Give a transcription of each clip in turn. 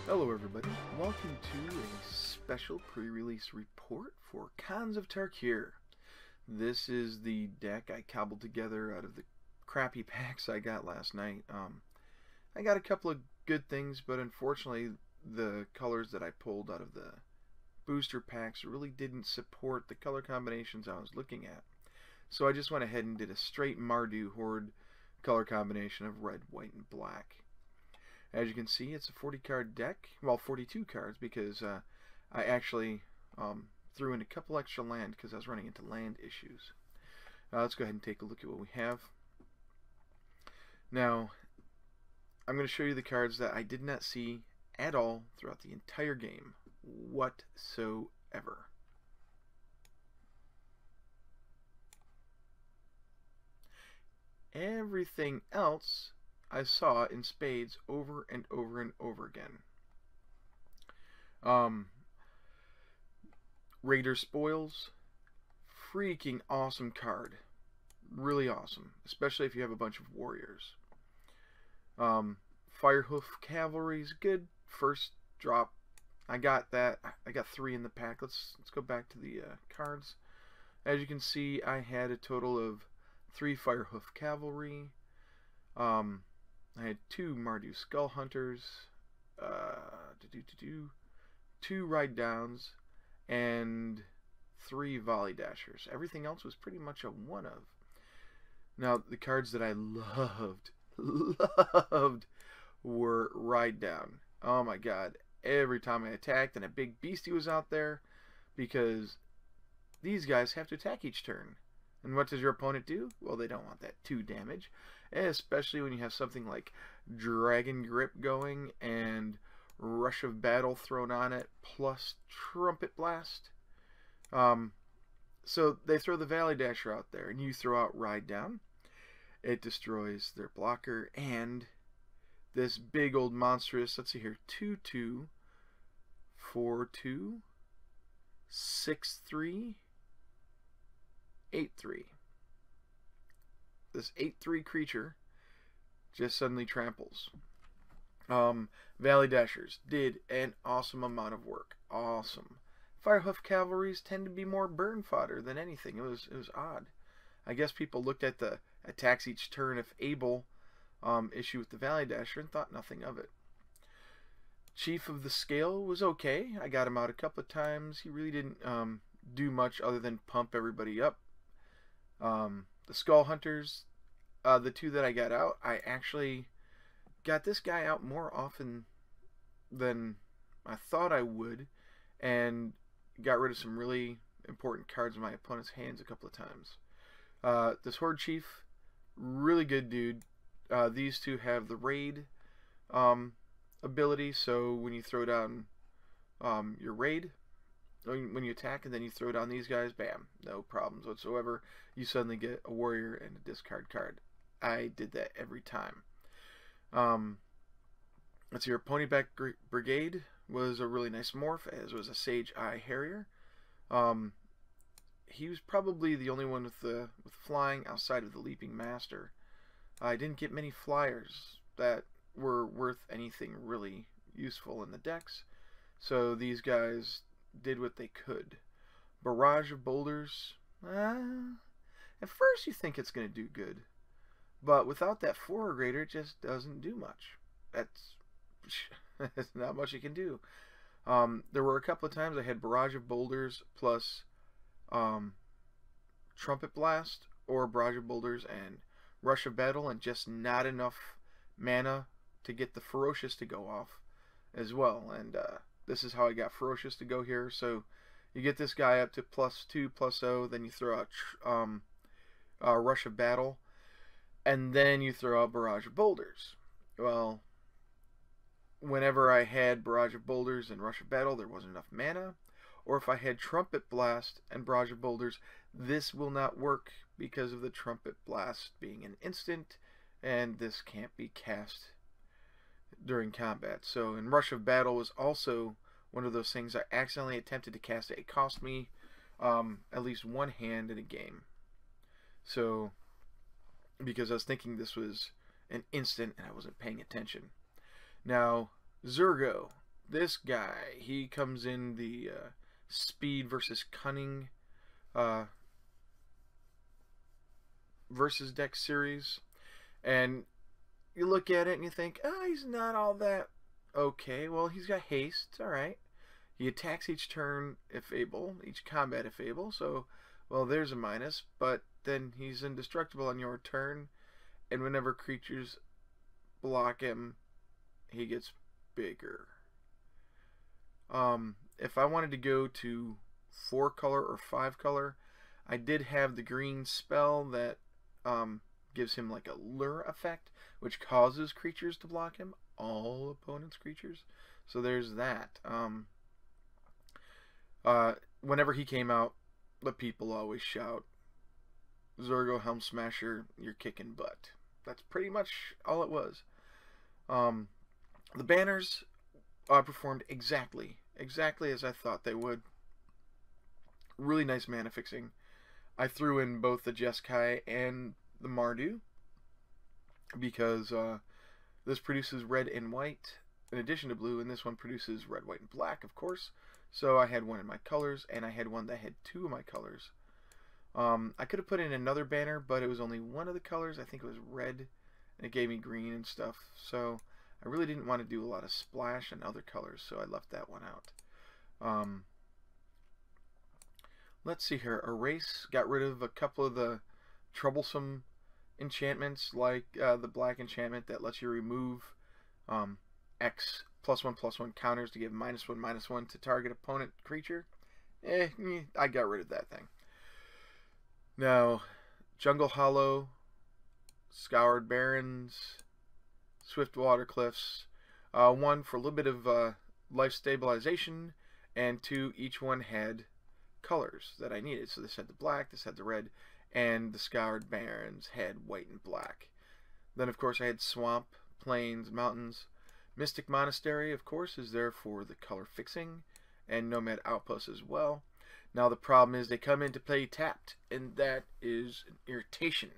Hello everybody, welcome to a special pre-release report for Khans of Tarkir. This is the deck I cobbled together out of the crappy packs I got last night. I got a couple of good things, but unfortunately the colors that I pulled out of the booster packs really didn't support the color combinations I was looking at. So I just went ahead and did a straight Mardu Horde color combination of red, white, and black. As you can see, it's a 40 card deck, well 42 cards because I actually threw in a couple extra land because I was running into land issues. Let's go ahead and take a look at what we have. Now, I'm going to show you the cards that I did not see at all throughout the entire game, whatsoever. Everything else I saw in spades over and over and over again. Raider Spoils, freaking awesome card. Really awesome, especially if you have a bunch of warriors. Firehoof Cavalry is good. First drop. I got that. I got 3 in the pack. Let's go back to the cards. As you can see, I had a total of 3 Firehoof Cavalry. I had 2 Mardu Skullhunters, 2 Ride Downs, and 3 Volley Dashers. Everything else was pretty much a one of. Now, the cards that I loved were Ride Down. Oh my god. Every time I attacked and a big beastie was out there, because these guys have to attack each turn. And what does your opponent do? Well, they don't want that 2 damage. Especially when you have something like Dragon Grip going and Rush of Battle thrown on it, plus Trumpet Blast. So they throw the Valley Dasher out there, and you throw out Ride Down. It destroys their blocker, and this big old monstrous, let's see here, 2/2, 4/2, 6/3, 8/3. This 8/3 creature just suddenly tramples. Valley Dashers did an awesome amount of work. Awesome. Firehoof Cavalries tend to be more burn fodder than anything. It was odd. I guess people looked at the attacks each turn if able issue with the Valley Dasher and thought nothing of it. Chief of the Scale was okay. I got him out a couple of times. He really didn't do much other than pump everybody up. The Skullhunters, the 2 that I got out, I actually got this guy out more often than I thought I would, and got rid of some really important cards in my opponent's hands a couple of times. This Hordechief, really good dude. These 2 have the raid ability, so when you throw down your raid, when you attack and then you throw down these guys, bam, no problems whatsoever. You suddenly get a warrior and a discard card. I did that every time. Let's see, your Ponyback Brigade was a really nice morph, as was a Sage-Eye Harrier. He was probably the only one with flying outside of the Leaping Master. I didn't get many flyers that were worth anything really useful in the decks, so these guys did what they could. Barrage of Boulders, at first you think it's going to do good, but without that 4 grader, it just doesn't do much. That's not much you can do. There were a couple of times I had Barrage of Boulders plus Trumpet Blast, or Barrage of Boulders and Rush of Battle, and just not enough mana to get the Ferocious to go off as well. And this is how I got Ferocious to go here. So you get this guy up to +2, +0, then you throw out Rush of Battle, and then you throw out Barrage of Boulders. Well, whenever I had Barrage of Boulders and Rush of Battle, there wasn't enough mana. Or if I had Trumpet Blast and Barrage of Boulders, this will not work because of the Trumpet Blast being an instant, and this can't be cast during combat. So, and Rush of Battle was also one of those things I accidentally attempted to cast it. It cost me at least 1 hand in a game. So, because I was thinking this was an instant and I wasn't paying attention. Now, Zurgo. this guy, he comes in the speed versus cunning versus deck series, and you look at it and you think, oh, he's not all that okay. Well, he's got haste, alright. He attacks each turn if able, each combat if able, so, well, there's a minus, but then he's indestructible on your turn, and whenever creatures block him, he gets bigger. If I wanted to go to 4 color or 5 color, I did have the green spell that gives him like a lure effect, which causes creatures to block him, all opponents' creatures. So there's that. Whenever he came out, the people always shout, Zurgo Helmsmasher, you're kicking butt. That's pretty much all it was. The banners performed exactly as I thought they would. Really nice mana fixing. I threw in both the Jeskai and the Mardu because this produces red and white in addition to blue, and this one produces red, white, and black, of course. So I had one in my colors, and I had one that had 2 of my colors. I could have put in another banner, but it was only one of the colors. I think it was red, and it gave me green and stuff. So I really didn't want to do a lot of splash and other colors, so I left that one out. Let's see here. Erase got rid of a couple of the troublesome enchantments, like the black enchantment that lets you remove X +1/+1 counters to give -1/-1 to target opponent creature. I got rid of that thing. Now, Jungle Hollow, Scoured Barrens, Swiftwater Cliffs, 1 for a little bit of life stabilization, and 2, each one had colors that I needed. So this had the black, this had the red, and the Scoured Barrens had white and black. Then, of course, I had Swamp, Plains, Mountains. Mystic Monastery, of course, is there for the color fixing, and Nomad Outpost as well. Now, the problem is they come into play tapped, and that is an irritation.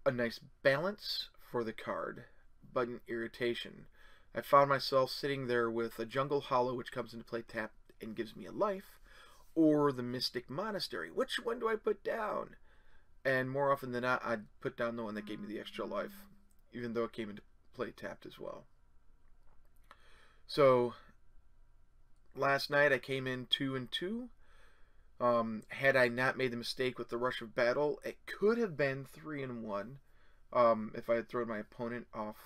A nice balance for the card, but an irritation. I found myself sitting there with a Jungle Hollow, which comes into play tapped and gives me a life, or the Mystic Monastery. Which one do I put down? And more often than not, I'd put down the one that gave me the extra life, even though it came into play tapped as well. So last night I came in 2-2. Had I not made the mistake with the Rush of Battle, it could have been 3-1 if I had thrown my opponent off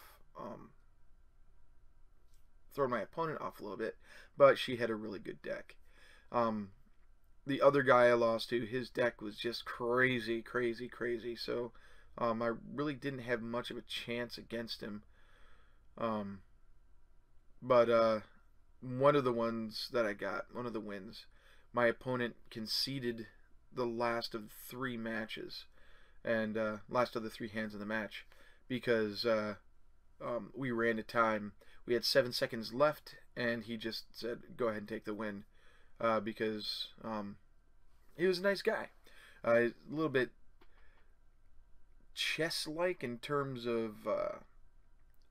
a little bit, but she had a really good deck. The other guy I lost to, his deck was just crazy, so I really didn't have much of a chance against him. But one of the ones that I got, one of the wins, my opponent conceded the last of 3 matches, and last of the 3 hands in the match, because we ran to time. We had 7 seconds left, and he just said, go ahead and take the win, because he was a nice guy. A little bit chess-like in terms of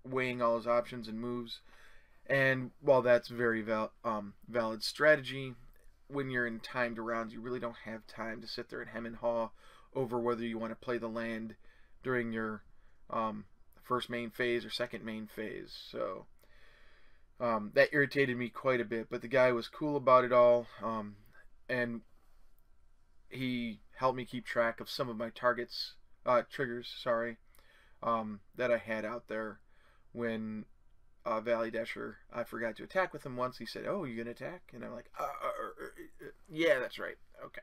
weighing all his options and moves. And while that's very valid strategy, when you're in timed rounds, you really don't have time to sit there and hem and haw over whether you want to play the land during your first main phase or second main phase. So that irritated me quite a bit, but the guy was cool about it all, and he helped me keep track of some of my triggers, that I had out there. When Valley Dasher, I forgot to attack with him once. He said, oh, you gonna attack? And I'm like, yeah, that's right. Okay.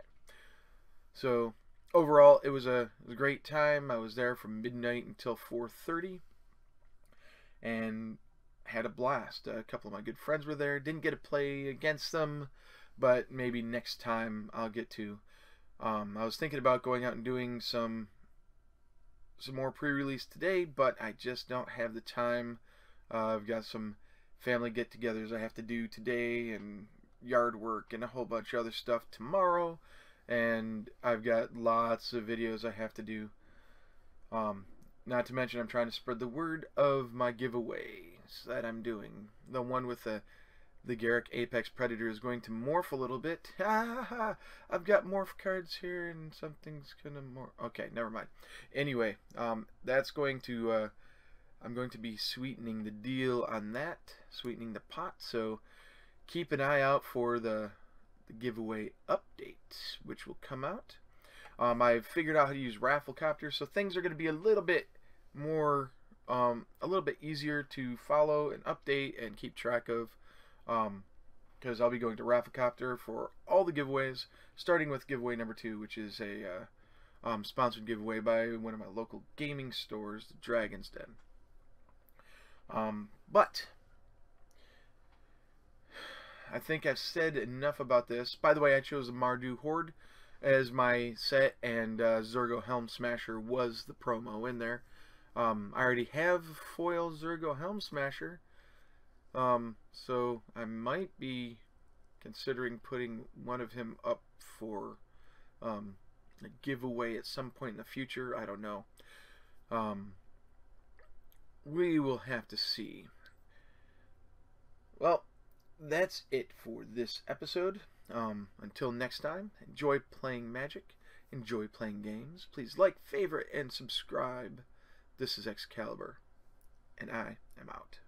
So overall, it was a great time. I was there from midnight until 4:30, and had a blast. A couple of my good friends were there. Didn't get to play against them, but maybe next time I'll get to. I was thinking about going out and doing some more pre-release today, but I just don't have the time. I've got some family get-togethers I have to do today, and yard work, and a whole bunch of other stuff tomorrow, and I've got lots of videos I have to do. Not to mention I'm trying to spread the word of my giveaway. that I'm doing. The one with the Garrick Apex Predator is going to morph a little bit. I've got morph cards here and something's gonna morph. Okay, never mind. Anyway, that's going to I'm going to be sweetening the deal on that, sweetening the pot, so keep an eye out for the giveaway update, which will come out. I've figured out how to use Rafflecopter, so things are going to be a little bit more, a little bit easier to follow and update and keep track of, because I'll be going to Rafflecopter for all the giveaways, starting with giveaway number 2, which is a sponsored giveaway by one of my local gaming stores, the Dragon's Den. But I think I've said enough about this. By the way, I chose the Mardu Horde as my set, and Zurgo Helmsmasher was the promo in there. I already have foil Zurgo Helmsmasher, so I might be considering putting one of him up for a giveaway at some point in the future. I don't know. We will have to see. Well, that's it for this episode. Until next time, enjoy playing Magic, enjoy playing games. Please like, favorite, and subscribe. This is Excalibur, and I am out.